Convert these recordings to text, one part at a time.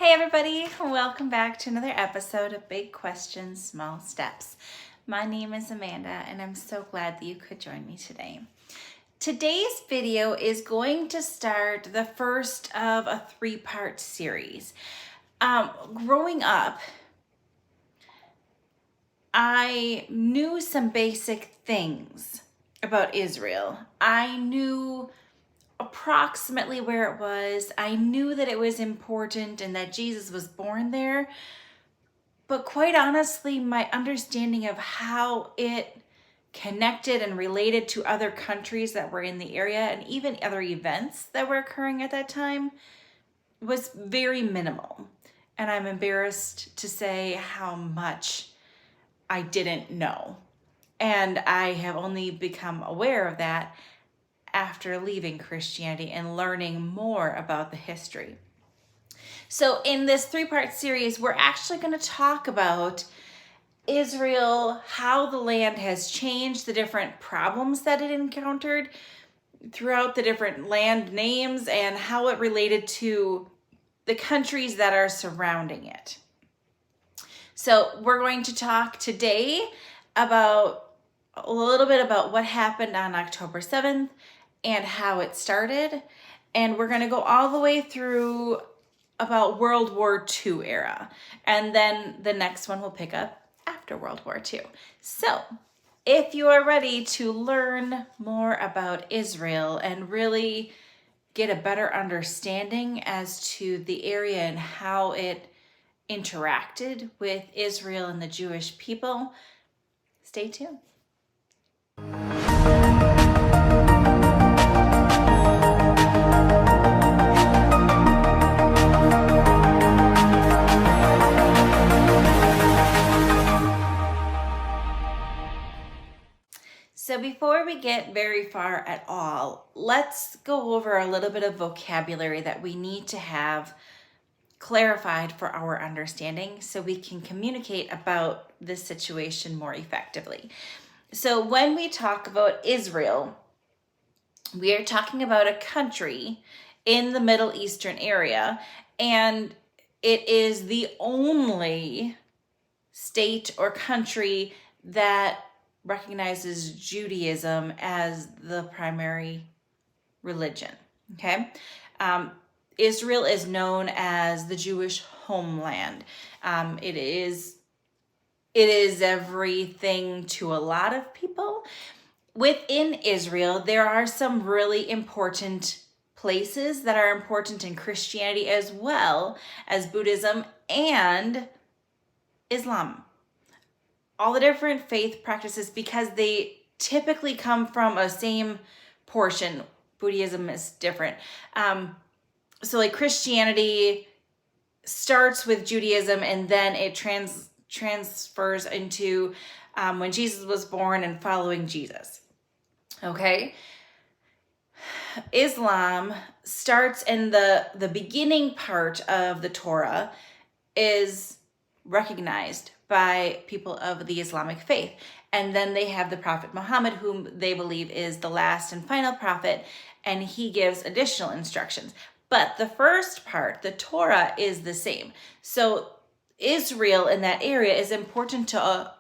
Hey everybody, welcome back to another episode of Big Questions, Small Steps. My name is Amanda and I'm so glad that you could join me today. Today's video is going to start the first of a three-part series. Growing up, I knew some basic things about Israel. I knew approximately where it was. I knew that it was important and that Jesus was born there. But quite honestly, my understanding of how it connected and related to other countries that were in the area and even other events that were occurring at that time was very minimal. And I'm embarrassed to say how much I didn't know. And I have only become aware of that after leaving Christianity and learning more about the history. So in this three-part series, we're actually going to talk about Israel, how the land has changed, the different problems that it encountered throughout the different land names, and how it related to the countries that are surrounding it. So we're going to talk today about a little bit about what happened on October 7th and how it started. And we're going to go all the way through about World War II era. And then the next one will pick up after World War II. So if you are ready to learn more about Israel and really get a better understanding as to the area and how it interacted with Israel and the Jewish people, stay tuned. So before we get very far at all, let's go over a little bit of vocabulary that we need to have clarified for our understanding so we can communicate about this situation more effectively. So when we talk about Israel, we are talking about a country in the Middle Eastern area, and it is the only state or country that recognizes Judaism as the primary religion. Okay. Israel is known as the Jewish homeland. It is everything to a lot of people. Within Israel, there are some really important places that are important in Christianity as well as Buddhism and Islam. All the different faith practices, because they typically come from a same portion. Buddhism is different. So like Christianity starts with Judaism and then it transfers into when Jesus was born and following Jesus. Okay. Islam starts in the beginning part of the Torah is recognized by people of the Islamic faith. And then they have the Prophet Muhammad, whom they believe is the last and final prophet, and he gives additional instructions. But the first part, the Torah, is the same. So Israel in that area is important to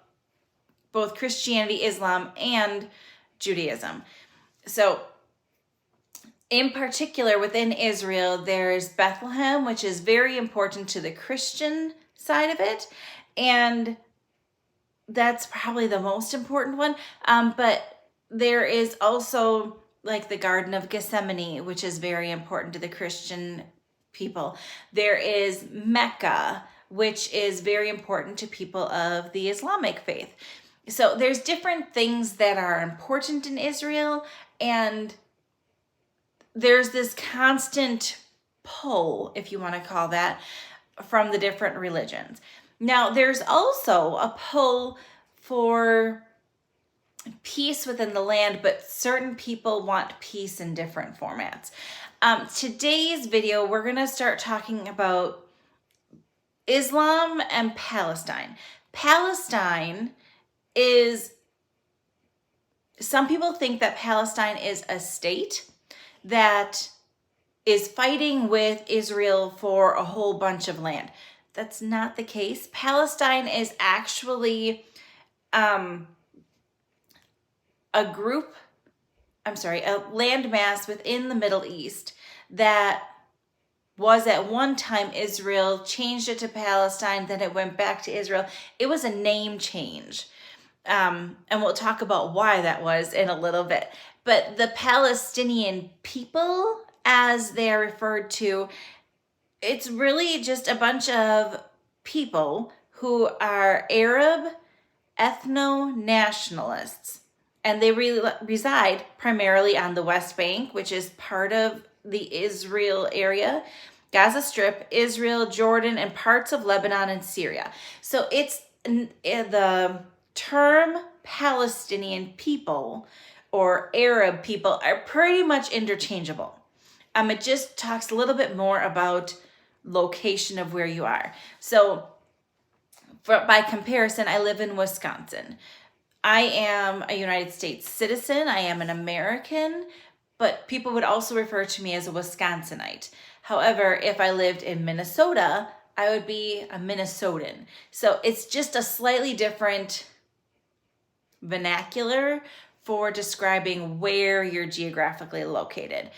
both Christianity, Islam, and Judaism. So in particular, within Israel, there's Bethlehem, which is very important to the Christian side of it. And that's probably the most important one. But there is also like the Garden of Gethsemane, which is very important to the Christian people. There is Mecca, which is very important to people of the Islamic faith. So there's different things that are important in Israel, and there's this constant pull, if you want to call that, from the different religions. Now, there's also a pull for peace within the land, but certain people want peace in different formats. Today's video, we're going to start talking about Islam and Palestine. Palestine is, some people think that Palestine is a state that is fighting with Israel for a whole bunch of land. That's not the case. Palestine is actually a landmass within the Middle East that was at one time Israel, changed it to Palestine, then it went back to Israel. It was a name change. And we'll talk about why that was in a little bit. But the Palestinian people, as they are referred to, it's really just a bunch of people who are Arab ethno-nationalists. And they reside primarily on the West Bank, which is part of the Israel area, Gaza Strip, Israel, Jordan, and parts of Lebanon and Syria. So it's the term Palestinian people or Arab people are pretty much interchangeable. It just talks a little bit more about location of where you are. So by comparison, I live in Wisconsin. I am a United States citizen. I am an American, but people would also refer to me as a Wisconsinite. However, if I lived in Minnesota, I would be a Minnesotan. So it's just a slightly different vernacular for describing where you're geographically located.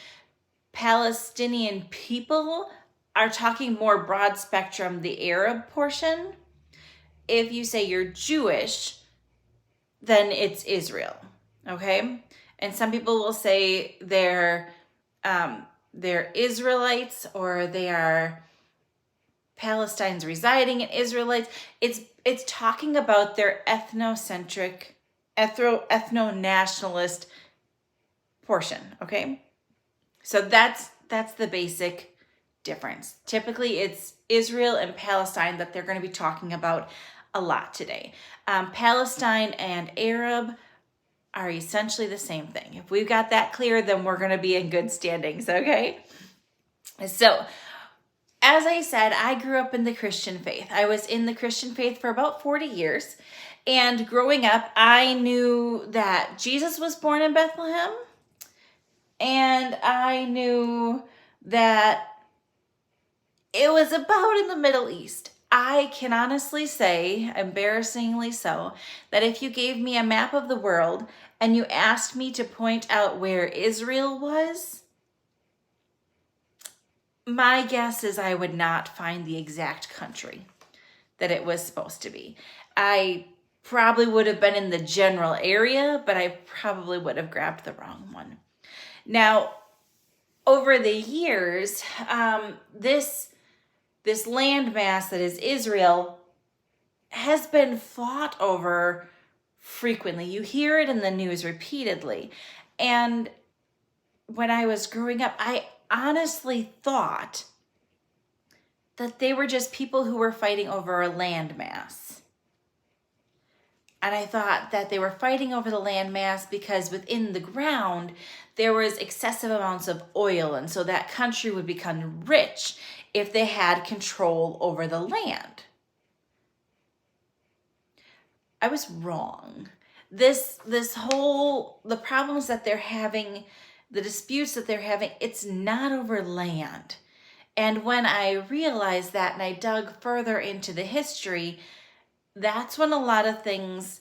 Palestinian people are talking more broad spectrum, the Arab portion. If you say you're Jewish, then it's Israel, okay? And some people will say they're Israelites or they are Palestine's residing in Israelites. It's talking about their ethno-nationalist portion, okay? So that's the basic difference. Typically, it's Israel and Palestine that they're going to be talking about a lot today. Palestine and Arab are essentially the same thing. If we've got that clear, then we're going to be in good standings, okay? So, as I said, I grew up in the Christian faith. I was in the Christian faith for about 40 years. And growing up, I knew that Jesus was born in Bethlehem. And I knew that it was about in the Middle East. I can honestly say, embarrassingly so, that if you gave me a map of the world and you asked me to point out where Israel was, my guess is I would not find the exact country that it was supposed to be. I probably would have been in the general area, but I probably would have grabbed the wrong one. Now, over the years, this landmass that is Israel has been fought over frequently. You hear it in the news repeatedly. And when I was growing up, I honestly thought that they were just people who were fighting over a landmass. And I thought that they were fighting over the landmass because within the ground, there was excessive amounts of oil. And so that country would become rich if they had control over the land. I was wrong. The problems that they're having, the disputes that they're having, it's not over land. And when I realized that and I dug further into the history, that's when a lot of things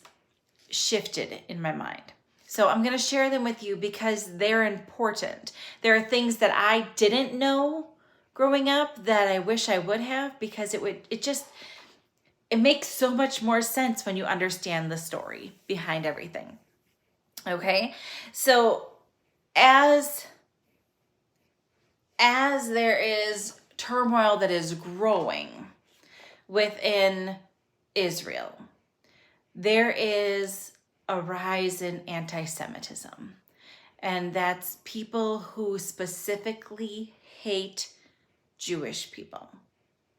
shifted in my mind. So I'm going to share them with you because they're important. There are things that I didn't know growing up that I wish I would have, because it makes so much more sense when you understand the story behind everything. Okay? So as there is turmoil that is growing within Israel, there is a rise in anti-Semitism. And that's people who specifically hate Jewish people.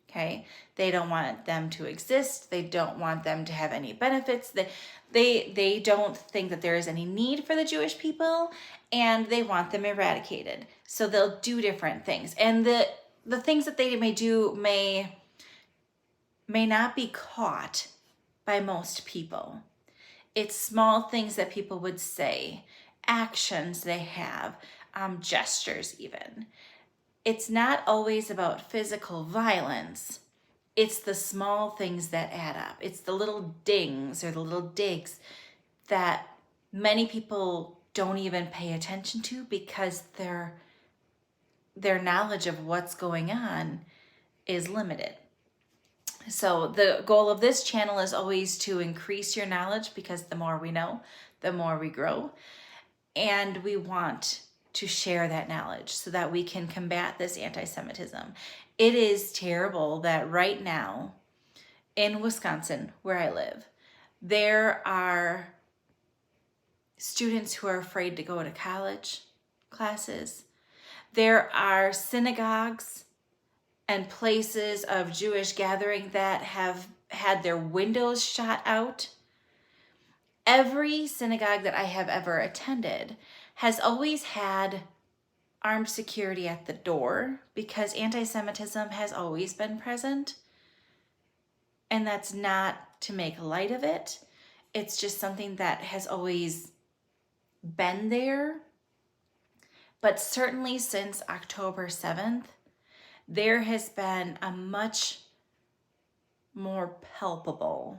Okay? They don't want them to exist. They don't want them to have any benefits. They don't think that there is any need for the Jewish people, and they want them eradicated. So they'll do different things. And the things that they may do may not be caught by most people. It's small things that people would say, actions they have, gestures even. it's not always about physical violence. It's the small things that add up. It's the little dings or the little digs that many people don't even pay attention to because their knowledge of what's going on is limited. So the goal of this channel is always to increase your knowledge, because the more we know, the more we grow. And we want to share that knowledge so that we can combat this anti-Semitism. It is terrible that right now in Wisconsin, where I live, there are students who are afraid to go to college classes. There are synagogues and places of Jewish gathering that have had their windows shot out. Every synagogue that I have ever attended has always had armed security at the door because anti-Semitism has always been present. And that's not to make light of it. It's just something that has always been there. But certainly since October 7th, there has been a much more palpable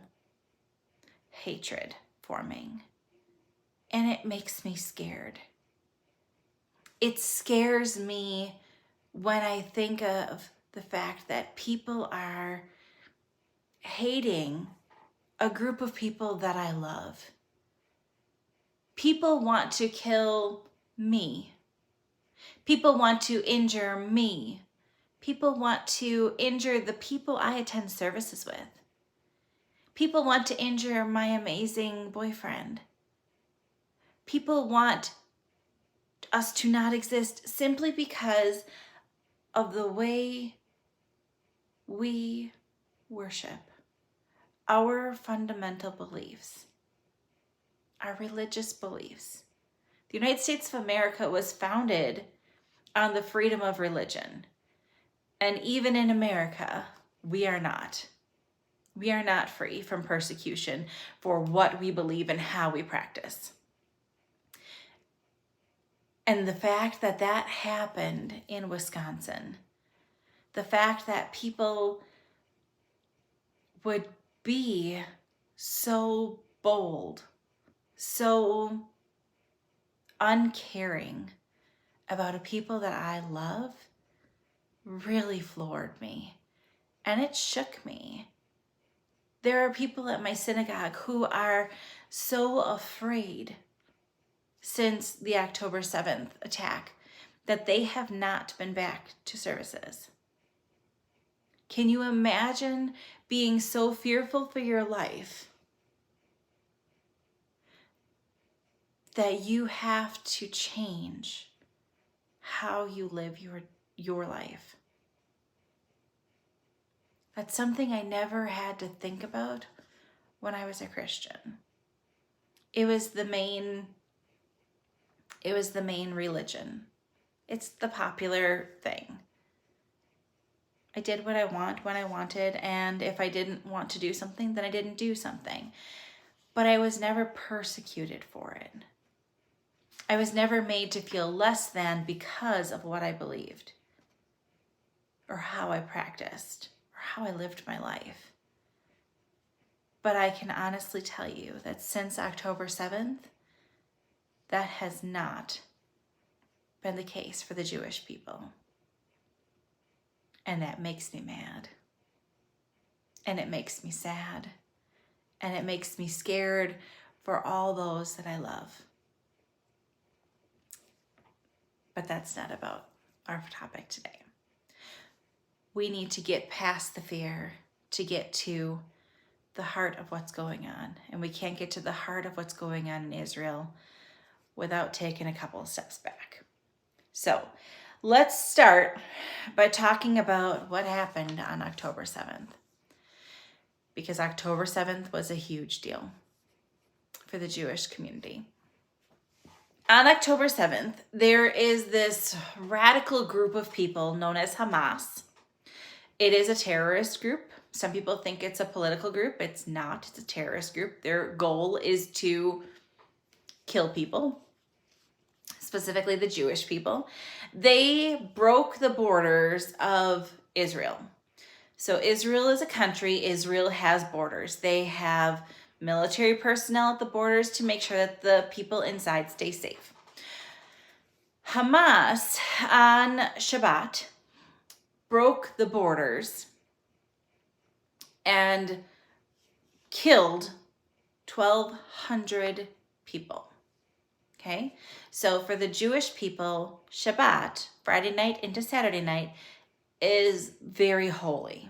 hatred forming. And it makes me scared. It scares me when I think of the fact that people are hating a group of people that I love. People want to kill me. People want to injure me. People want to injure the people I attend services with. People want to injure my amazing boyfriend. People want us to not exist simply because of the way we worship, our fundamental beliefs, our religious beliefs. The United States of America was founded on the freedom of religion. And even in America, we are not. We are not free from persecution for what we believe and how we practice. And the fact that that happened in Wisconsin, the fact that people would be so bold, so uncaring about a people that I love, really floored me, and it shook me. There are people at my synagogue who are so afraid since the October 7th attack that they have not been back to services. Can you imagine being so fearful for your life that you have to change how you live your life? That's something I never had to think about when I was a Christian. It was the main religion. It's the popular thing. I did what I want when I wanted, and if I didn't want to do something, then I didn't do something. But I was never persecuted for it. I was never made to feel less than because of what I believed, or how I practiced, or how I lived my life. But I can honestly tell you that since October 7th, that has not been the case for the Jewish people. And that makes me mad. And it makes me sad. And it makes me scared for all those that I love. But that's not about our topic today. We need to get past the fear to get to the heart of what's going on. And we can't get to the heart of what's going on in Israel without taking a couple of steps back. So let's start by talking about what happened on October 7th. Because October 7th was a huge deal for the Jewish community. On October 7th, there is this radical group of people known as Hamas. It is a terrorist group. Some people think it's a political group. It's not. It's a terrorist group. Their goal is to kill people. specifically the Jewish people, they broke the borders of Israel. So Israel is a country. Israel has borders. They have military personnel at the borders to make sure that the people inside stay safe. Hamas on Shabbat broke the borders and killed 1,200 people. Okay, so for the Jewish people, Shabbat, Friday night into Saturday night, is very holy.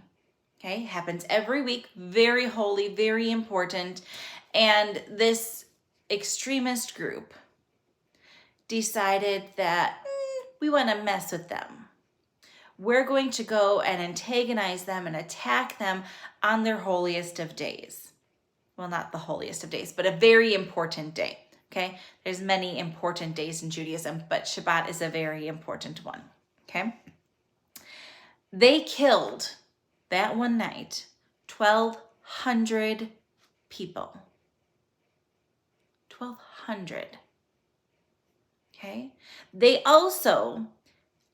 Okay, happens every week, very holy, very important. And this extremist group decided that we want to mess with them. We're going to go and antagonize them and attack them on their holiest of days. Well, not the holiest of days, but a very important day. Okay, there's many important days in Judaism, but Shabbat is a very important one. Okay, they killed that one night 1,200 people. 1,200. Okay, they also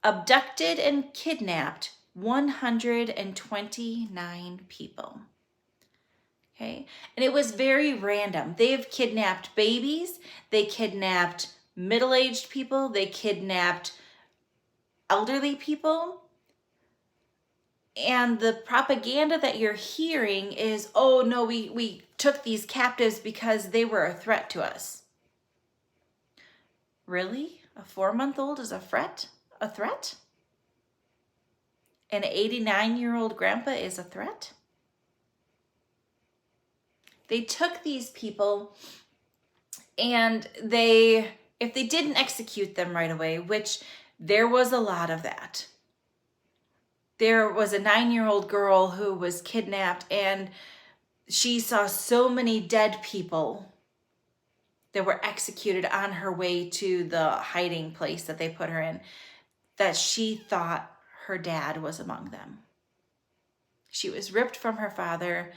abducted and kidnapped 129 people. Okay, and it was very random. They've kidnapped babies, they kidnapped middle-aged people, they kidnapped elderly people. And the propaganda that you're hearing is, oh no, we took these captives because they were a threat to us. Really? A 4-month-old is a threat? A threat? An 89-year-old grandpa is a threat? They took these people and if they didn't execute them right away, which there was a lot of that. There was a 9-year-old girl who was kidnapped and she saw so many dead people that were executed on her way to the hiding place that they put her in, that she thought her dad was among them. She was ripped from her father,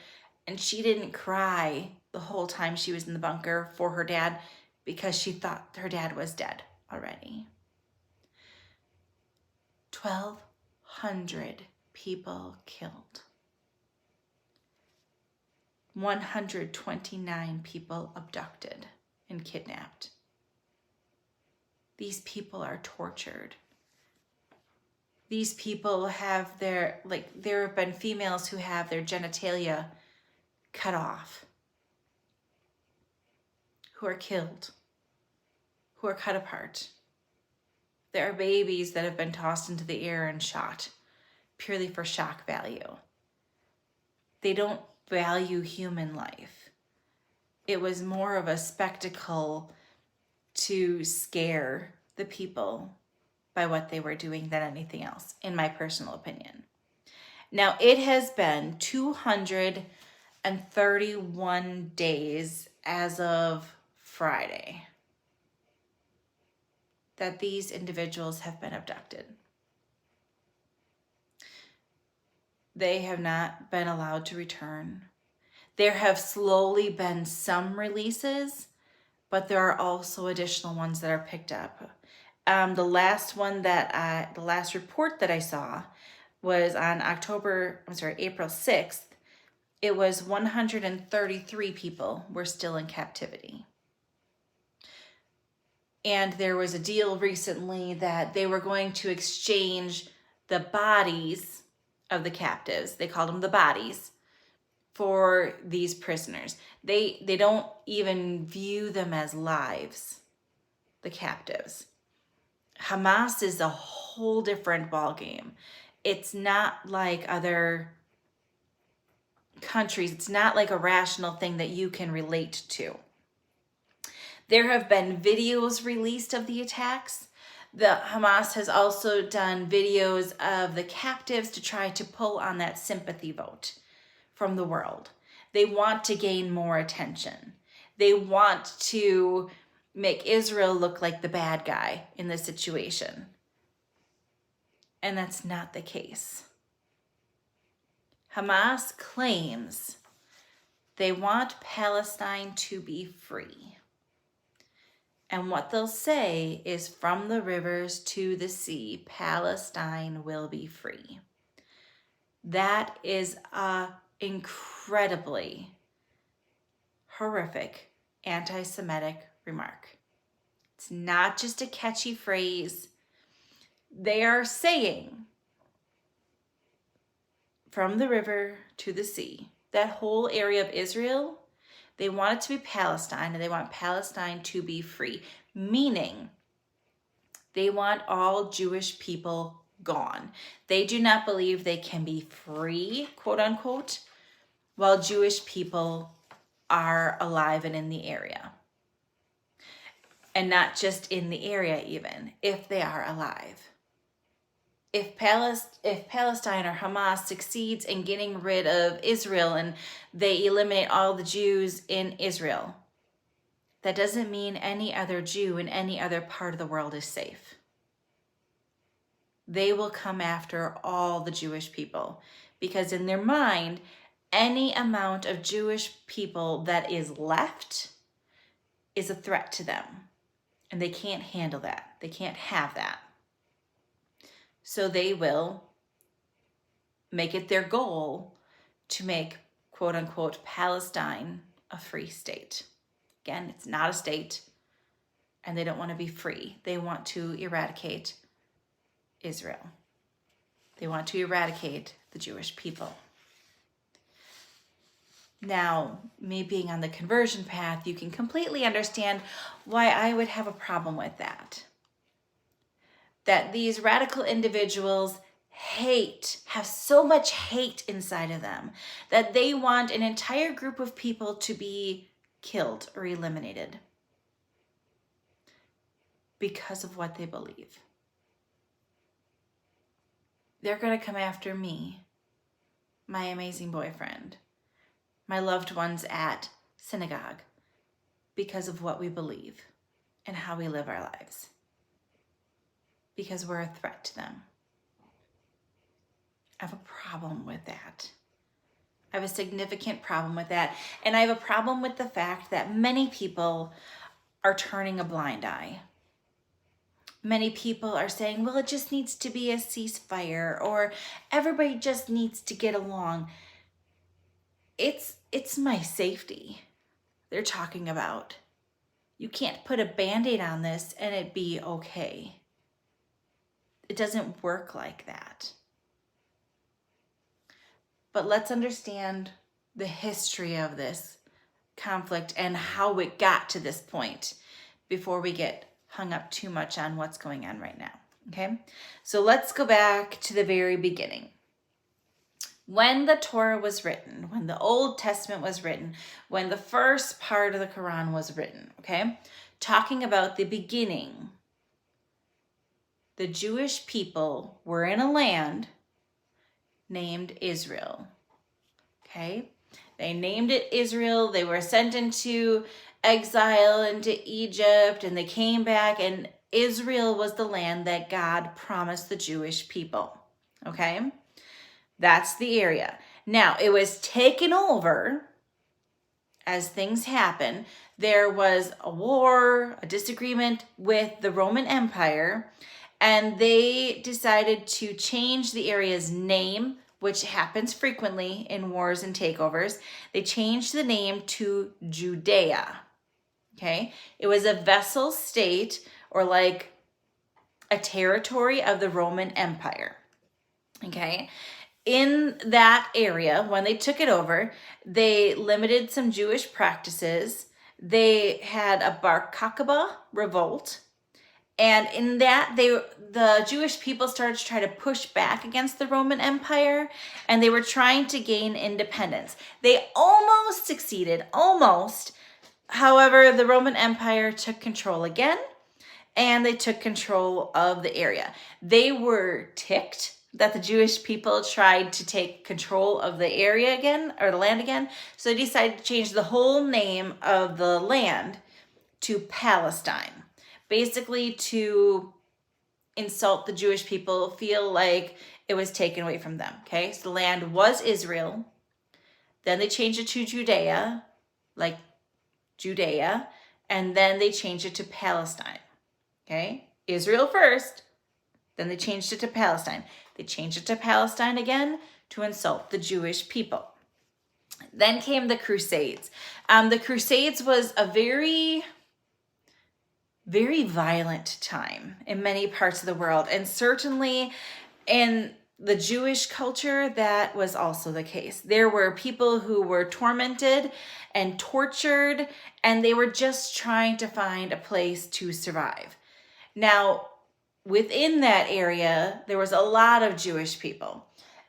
and she didn't cry the whole time she was in the bunker for her dad because she thought her dad was dead already. 1,200 people killed. 129 people abducted and kidnapped. These people are tortured. These people have there have been females who have their genitalia cut off, who are killed, who are cut apart. There are babies that have been tossed into the air and shot purely for shock value. They don't value human life. It was more of a spectacle to scare the people by what they were doing than anything else, in my personal opinion. Now, it has been 231 days as of Friday that these individuals have been abducted. They have not been allowed to return. There have slowly been some releases, but there are also additional ones that are picked up. The last report that I saw was on April 6th. It was 133 people were still in captivity. And there was a deal recently that they were going to exchange the bodies of the captives, they called them the bodies, for these prisoners. They don't even view them as lives, the captives. Hamas is a whole different ballgame. It's not like other countries. It's not like a rational thing that you can relate to. There have been videos released of the attacks. The Hamas has also done videos of the captives to try to pull on that sympathy vote from the world. They want to gain more attention. They want to make Israel look like the bad guy in this situation. And that's not the case. Hamas claims they want Palestine to be free. And what they'll say is, from the rivers to the sea, Palestine will be free. That is a incredibly horrific anti-Semitic remark. It's not just a catchy phrase. They are saying, from the river to the sea, that whole area of Israel, they want it to be Palestine, and they want Palestine to be free, meaning they want all Jewish people gone. They do not believe they can be free, quote unquote, while Jewish people are alive and in the area. And not just in the area even, if they are alive. If Palestine or Hamas succeeds in getting rid of Israel and they eliminate all the Jews in Israel, that doesn't mean any other Jew in any other part of the world is safe. They will come after all the Jewish people, because in their mind, any amount of Jewish people that is left is a threat to them. And they can't handle that. They can't have that. So they will make it their goal to make, quote unquote, Palestine a free state. Again, it's not a state, and they don't want to be free. They want to eradicate Israel. They want to eradicate the Jewish people. Now, me being on the conversion path, you can completely understand why I would have a problem with that. That these radical individuals have so much hate inside of them, that they want an entire group of people to be killed or eliminated because of what they believe. They're going to come after me, my amazing boyfriend, my loved ones at synagogue, because of what we believe and how we live our lives. Because we're a threat to them. I have a problem with that. I have a significant problem with that. And I have a problem with the fact that many people are turning a blind eye. Many people are saying, well, it just needs to be a ceasefire, or everybody just needs to get along. It's my safety they're talking about. You can't put a Band-Aid on this and it be okay. It doesn't work like that. But let's understand the history of this conflict and how it got to this point before we get hung up too much on what's going on right now. Okay? So let's go back to the very beginning. When the Torah was written, when the Old Testament was written, when the first part of the Quran was written, okay? Talking about the beginning, the Jewish people were in a land named Israel, okay? They named it Israel. They were sent into exile into Egypt, and they came back, and Israel was the land that God promised the Jewish people, okay? That's the area. Now, it was taken over as things happen. There was a war, a disagreement with the Roman Empire, and they decided to change the area's name, which happens frequently in wars and takeovers. They changed the name to Judea, okay? It was a vassal state, or like a territory of the Roman Empire, okay? In that area, when they took it over, they limited some Jewish practices. They had a Bar Kokhba revolt. And in that, the Jewish people started to try to push back against the Roman Empire, and they were trying to gain independence. They almost succeeded, almost. However, the Roman Empire took control again, and they took control of the area. They were ticked that the Jewish people tried to take control of the area again, or the land again. So they decided to change the whole name of the land to Palestine, basically to insult the Jewish people, feel like it was taken away from them, okay? So the land was Israel. Then they changed it to Judea, like Judea. and then they changed it to Palestine. Okay? Israel first, then they changed it to Palestine. They changed it to Palestine again to insult the Jewish people. Then came the Crusades. The Crusades was a very, very violent time in many parts of the world, and certainly in the Jewish culture, that was also the case. There were people who were tormented and tortured, and they were just trying to find a place to survive. Now, within that area, there was a lot of Jewish people.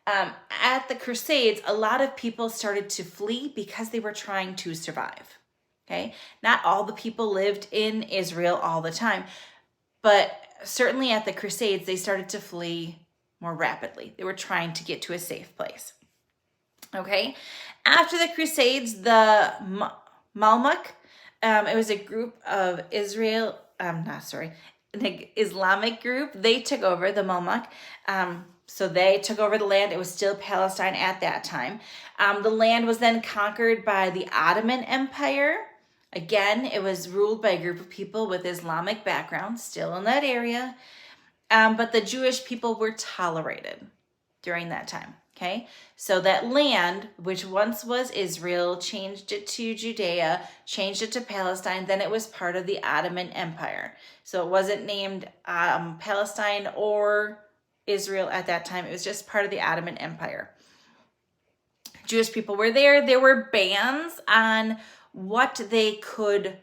At the Crusades, a lot of people started to flee because they were trying to survive. Okay? Not all the people lived in Israel all the time, but certainly at the Crusades, they started to flee more rapidly. They were trying to get to a safe place. Okay? After the Crusades, the Mamluk, it was a group of the Islamic group, they took over the Mamluk. So they took over the land. It was still Palestine at that time. The land was then conquered by the Ottoman Empire. Again, it was ruled by a group of people with Islamic backgrounds, still in that area. But the Jewish people were tolerated during that time. Okay, so that land, which once was Israel, changed it to Judea, changed it to Palestine, then it was part of the Ottoman Empire. So it wasn't named Palestine or Israel at that time. It was just part of the Ottoman Empire. Jewish people were there. There were bans on what they could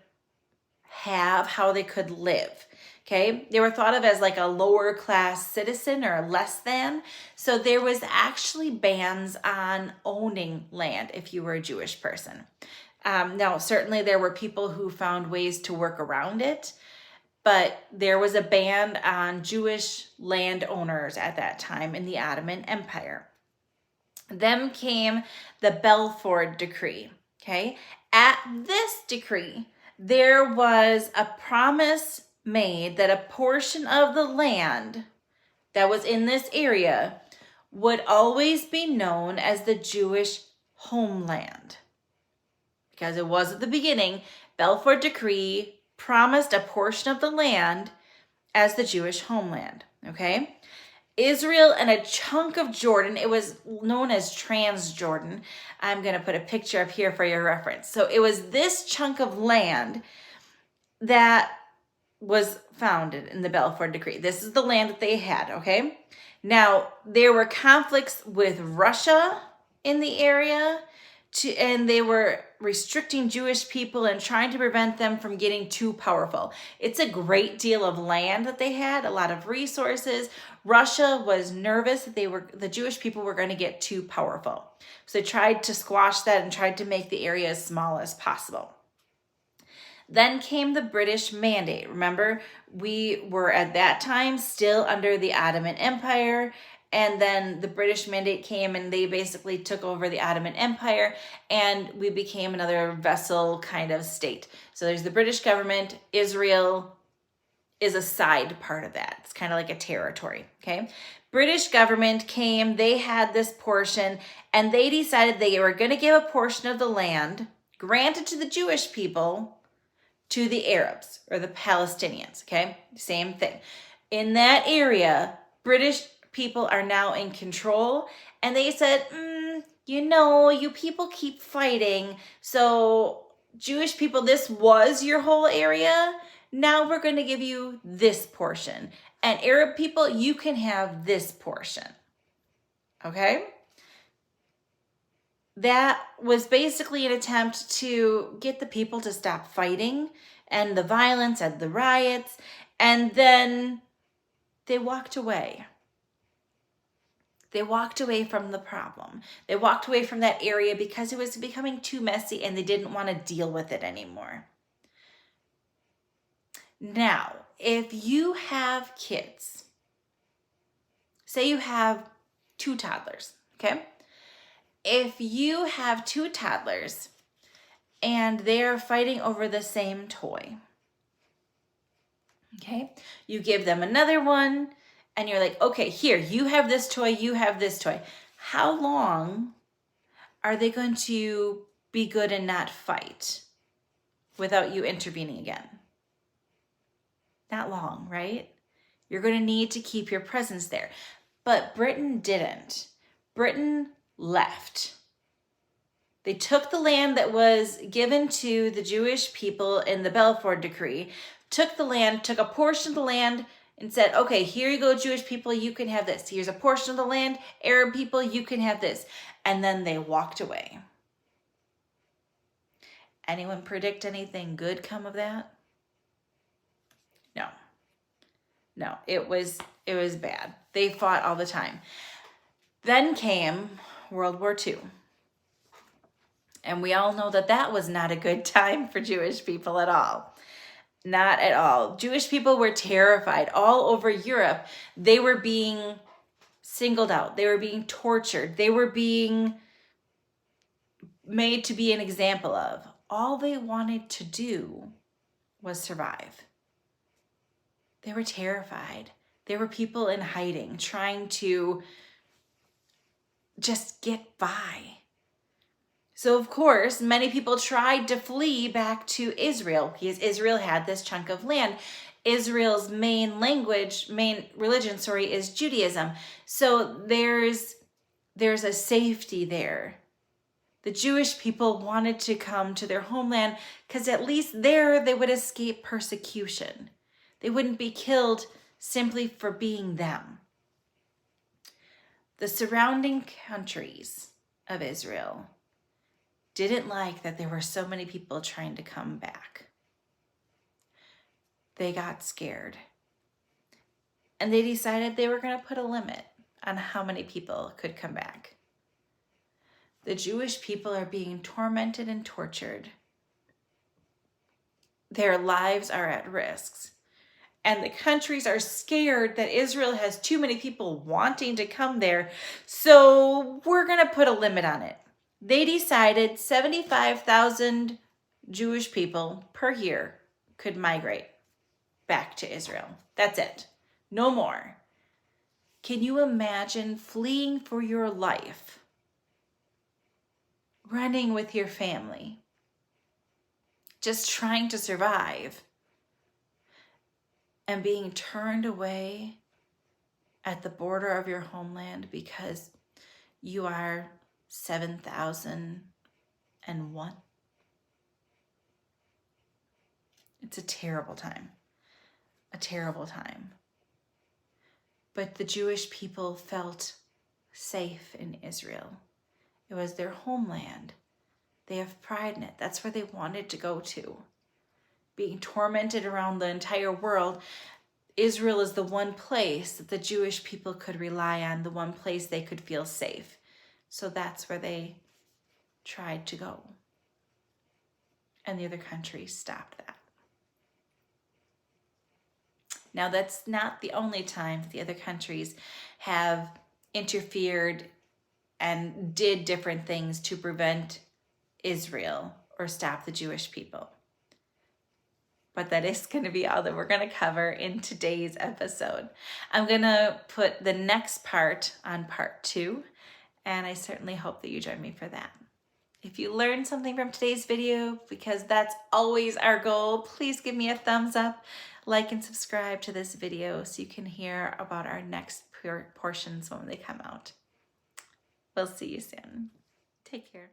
have, how they could live. Okay, they were thought of as like a lower class citizen or a less than. So there was actually bans on owning land if you were a Jewish person. Now, certainly there were people who found ways to work around it, but there was a ban on Jewish landowners at that time in the Ottoman Empire. Then came the Balfour Decree. Okay, at this decree, there was a promise made that a portion of the land that was in this area would always be known as the Jewish homeland. Because it was at the beginning, Balfour Decree promised a portion of the land as the Jewish homeland. Okay? Israel and a chunk of Jordan, it was known as Transjordan. I'm going to put a picture up here for your reference. So it was this chunk of land that was founded in the Balfour Decree. This is the land that they had, okay? Now, there were conflicts with Russia in the area, and they were restricting Jewish people and trying to prevent them from getting too powerful. It's a great deal of land that they had, a lot of resources. Russia was nervous that the Jewish people were going to get too powerful. So they tried to squash that and tried to make the area as small as possible. Then came the British Mandate. Remember, we were at that time still under the Ottoman Empire, and then the British Mandate came and they basically took over the Ottoman Empire, and we became another vassal kind of state. So there's the British government. Israel is a side part of that. It's kind of like a territory, okay? British government came, they had this portion, and they decided they were going to give a portion of the land granted to the Jewish people to the Arabs or the Palestinians, okay? Same thing. In that area, British people are now in control, and they said, you people keep fighting, so Jewish people, this was your whole area. Now we're going to give you this portion. And Arab people, you can have this portion, okay? That was basically an attempt to get the people to stop fighting and the violence and the riots, and then they walked away. They walked away from the problem. They walked away from that area because it was becoming too messy and they didn't want to deal with it anymore. Now, if you have kids, say you have 2 toddlers, okay? If you have 2 toddlers and they're fighting over the same toy, okay? You give them another one and you're like, okay, here, you have this toy, you have this toy. How long are they going to be good and not fight? without you intervening again. Not long, right? You're going to need to keep your presence there. But Britain didn't. Britain left. They took the land that was given to the Jewish people in the Balfour Decree, took the land, took a portion of the land, and said, okay, here you go, Jewish people, you can have this. Here's a portion of the land, Arab people, you can have this. And then they walked away. Anyone predict anything good come of that? No. No, it was bad. They fought all the time. Then came World War II. And we all know that that was not a good time for Jewish people at all. Not at all. Jewish people were terrified all over Europe. They were being singled out. They were being tortured. They were being made to be an example of. All they wanted to do was survive. They were terrified. There were people in hiding, trying to just get by. So, of course, many people tried to flee back to Israel because Israel had this chunk of land. Israel's main religion, is Judaism. So there's a safety there. The Jewish people wanted to come to their homeland because at least there they would escape persecution. They wouldn't be killed simply for being them. The surrounding countries of Israel didn't like that there were so many people trying to come back. They got scared. And they decided they were going to put a limit on how many people could come back. The Jewish people are being tormented and tortured. Their lives are at risk. And the countries are scared that Israel has too many people wanting to come there. So we're going to put a limit on it. They decided 75,000 Jewish people per year could migrate back to Israel. That's it. No more. Can you imagine fleeing for your life? Running with your family? Just trying to survive? And being turned away at the border of your homeland because you are 7,001. It's a terrible time. A terrible time. But the Jewish people felt safe in Israel. It was their homeland. They have pride in it. That's where they wanted to go to. Being tormented around the entire world, Israel is the one place that the Jewish people could rely on, the one place they could feel safe. So that's where they tried to go. And the other countries stopped that. Now, that's not the only time the other countries have interfered and did different things to prevent Israel or stop the Jewish people. But that is going to be all that we're going to cover in today's episode. I'm going to put the next part on part 2, and I certainly hope that you join me for that. If you learned something from today's video, because that's always our goal, please give me a thumbs up, like and subscribe to this video so you can hear about our next portions when they come out. We'll see you soon. Take care.